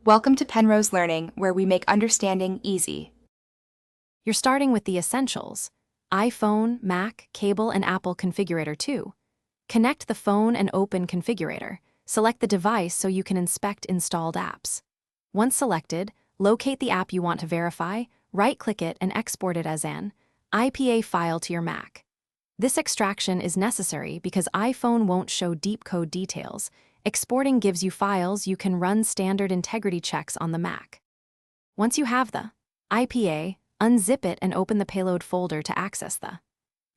Welcome to Penrose Learning, where we make understanding easy. You're starting with the essentials: iPhone, Mac, cable, and Apple Configurator 2. Connect the phone and open Configurator. Select the device so you can inspect installed apps. Once selected, locate the app you want to verify, right-click it, and export it as an IPA file to your Mac. This extraction is necessary because iPhone won't show deep code details. Exporting gives you files you can run standard integrity checks on the Mac. Once you have the IPA, unzip it and open the payload folder to access the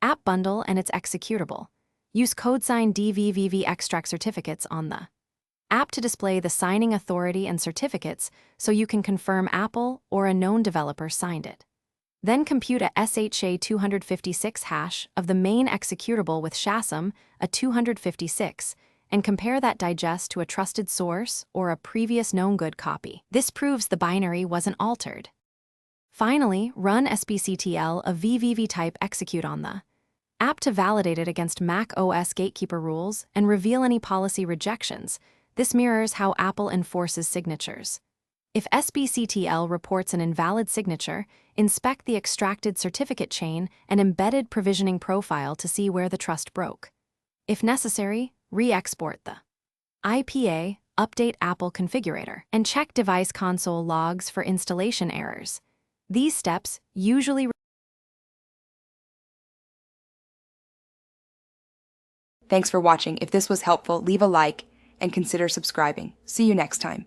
app bundle and its executable. Use code sign DVVV extract certificates on the app to display the signing authority and certificates so you can confirm Apple or a known developer signed it. Then compute a SHA-256 hash of the main executable with SHASM, a 256, and compare that digest to a trusted source or a previous known good copy. This proves the binary wasn't altered. Finally, run sbctl of VVV type execute on the app to validate it against Mac OS gatekeeper rules and reveal any policy rejections. This mirrors how Apple enforces signatures. If sbctl reports an invalid signature, inspect the extracted certificate chain and embedded provisioning profile to see where the trust broke. If necessary, re-export the IPA, update Apple Configurator, and check device console logs for installation errors. These steps usually. Thanks for watching. If this was helpful, leave a like and consider subscribing. See you next time.